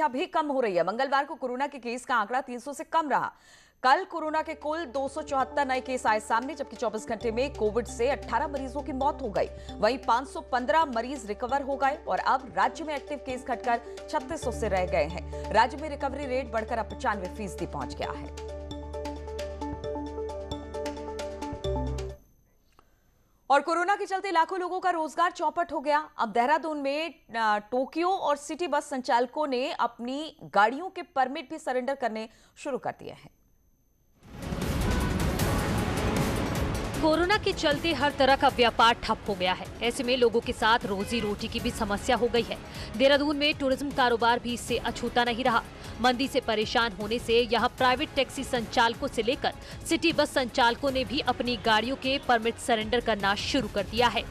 भी कम हो रही है। मंगलवार को कोरोना के केस का आंकड़ा 300 से कम रहा। कल कोरोना के कुल 274 नए केस आए सामने, जबकि 24 घंटे में कोविड से 18 मरीजों की मौत हो गई। वहीं 515 मरीज रिकवर हो गए और अब राज्य में एक्टिव केस घटकर 3600 से रह गए हैं। राज्य में रिकवरी रेट बढ़कर अब 95% पहुंच गया है। और कोरोना के चलते लाखों लोगों का रोजगार चौपट हो गया। अब देहरादून में टोक्यो और सिटी बस संचालकों ने अपनी गाड़ियों के परमिट भी सरेंडर करने शुरू कर दिए हैं। कोरोना के चलते हर तरह का व्यापार ठप हो गया है। ऐसे में लोगों के साथ रोजी रोटी की भी समस्या हो गई है। देहरादून में टूरिज्म कारोबार भी इससे अछूता नहीं रहा। मंदी से परेशान होने से यहां प्राइवेट टैक्सी संचालकों से लेकर सिटी बस संचालकों ने भी अपनी गाड़ियों के परमिट सरेंडर करना शुरू कर दिया है।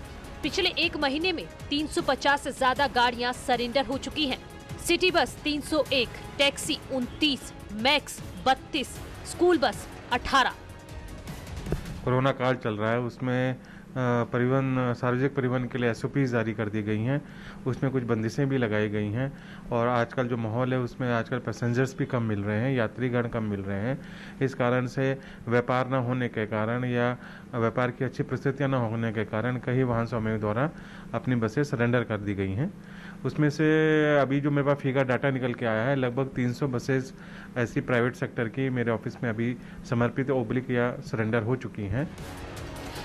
पिछले एक महीने में 350 से ज्यादा गाड़ियां सरेंडर हो चुकी हैं। City bus 301, taxi 29, max 32, school bus 18। Corona काल चल रहा है, उसमें परिवहन सार्वजनिक परिवहन के लिए SOP जारी कर दी गई हैं। उसमें कुछ बंदिशें भी लगाई गई हैं और आजकल जो माहौल है उसमें आजकल पैसेंजर्स भी कम मिल रहे हैं, यात्रीगण कम मिल रहे हैं। इस कारण से व्यापार न होने के कारण या व्यापार की अच्छी परिस्थितियां न होने के कारण कई वाहन स्वामियों द्वारा अपनी बसें सरेंडर कर दी गई हैं। उसमें से अभी जो मेरे पास फिगर डाटा निकल के आया है, लगभग 300 बसेस ऐसी प्राइवेट सेक्टर की मेरे ऑफिस में अभी समर्पित ओब्लिक या सरेंडर हो चुकी हैं।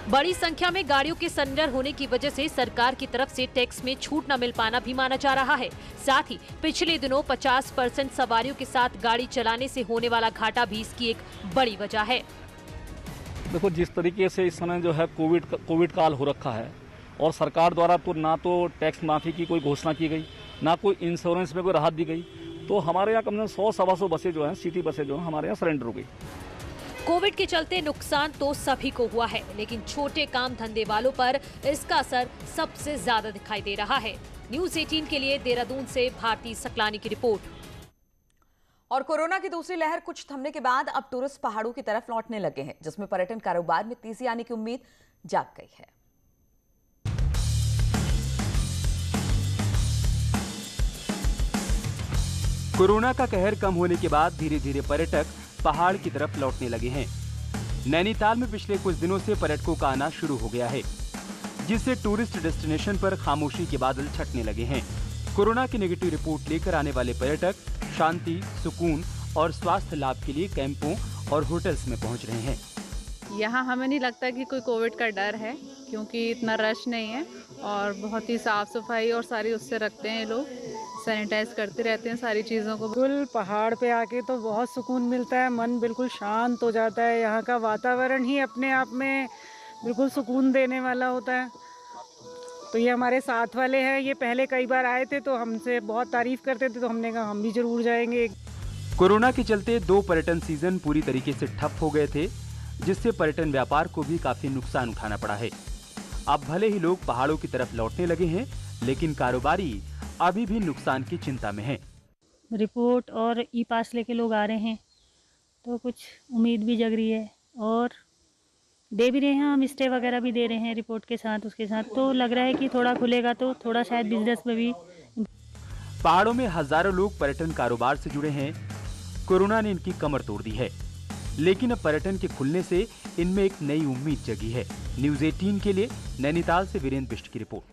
बड़ी संख्या में गाड़ियों के सरेंडर होने की वजह से सरकार की तरफ से टैक्स में छूट न मिल पाना भी माना जा रहा है। साथ ही पिछले दिनों 50% सवारियों के साथ गाड़ी चलाने से होने वाला घाटा भी इसकी एक बड़ी वजह है। देखो, जिस तरीके से इस समय जो है कोविड काल हो रखा है और सरकार द्वारा तो ना तो टैक्स माफी की कोई घोषणा की गई, ना कोई इंश्योरेंस में कोई राहत दी गई, तो हमारे यहाँ कम से कम 100-125 बसें जो हैं, सिटी बसें जो हैं, हमारे यहाँ सरेंडर हो गई। कोविड के चलते नुकसान तो सभी को हुआ है, लेकिन छोटे काम धंधे वालों पर इसका असर सबसे ज्यादा दिखाई दे रहा है। न्यूज़ 18 के लिए देहरादून से भारती सकलानी की रिपोर्ट। और कोरोना की दूसरी लहर कुछ थमने के बाद अब टूरिस्ट पहाड़ों की तरफ लौटने लगे हैं, जिसमें पर्यटन कारोबार में तेजी आने की उम्मीद जाग गई है। कोरोना का कहर कम होने के बाद धीरे धीरे पर्यटक पहाड़ की तरफ लौटने लगे हैं। नैनीताल में पिछले कुछ दिनों से पर्यटकों का आना शुरू हो गया है, जिससे टूरिस्ट डेस्टिनेशन पर खामोशी के बादल छटने लगे हैं। कोरोना की नेगेटिव रिपोर्ट लेकर आने वाले पर्यटक शांति, सुकून और स्वास्थ्य लाभ के लिए कैंपों और होटल्स में पहुंच रहे हैं। यहाँ हमें नहीं लगता कि कोई कोविड का डर है, क्योंकि इतना रश नहीं है और बहुत ही साफ सफाई और सारी उससे रखते हैं लोग, सैनिटाइज करते रहते हैं सारी चीज़ों को। बिल्कुल पहाड़ पे आके तो बहुत सुकून मिलता है, मन बिल्कुल शांत हो जाता है। यहाँ का वातावरण ही अपने आप में बिल्कुल सुकून देने वाला होता है। तो ये हमारे साथ वाले हैं, ये पहले कई बार आए थे तो हमसे बहुत तारीफ करते थे, तो हमने कहा हम भी जरूर जाएंगे। कोरोना के चलते 2 पर्यटन सीजन पूरी तरीके से ठप हो गए थे, जिससे पर्यटन व्यापार को भी काफी नुकसान उठाना पड़ा है। अब भले ही लोग पहाड़ों की तरफ लौटने लगे हैं, लेकिन कारोबारी अभी भी नुकसान की चिंता में हैं। रिपोर्ट और ई-पास लेके लोग आ रहे हैं, तो कुछ उम्मीद भी जग रही है और दे भी रहे हैं, हम स्टे वगैरह भी दे रहे हैं रिपोर्ट के साथ। उसके साथ तो लग रहा है कि थोड़ा खुलेगा तो थोड़ा शायद बिजनेस में भी। पहाड़ों में हजारों लोग पर्यटन कारोबार से जुड़े हैं। कोरोना ने इनकी कमर तोड़ दी है, लेकिन अब पर्यटन के खुलने से इनमें एक नई उम्मीद जगी है। न्यूज़ 18 के लिए नैनीताल से वीरेंद्र बिष्ट की रिपोर्ट।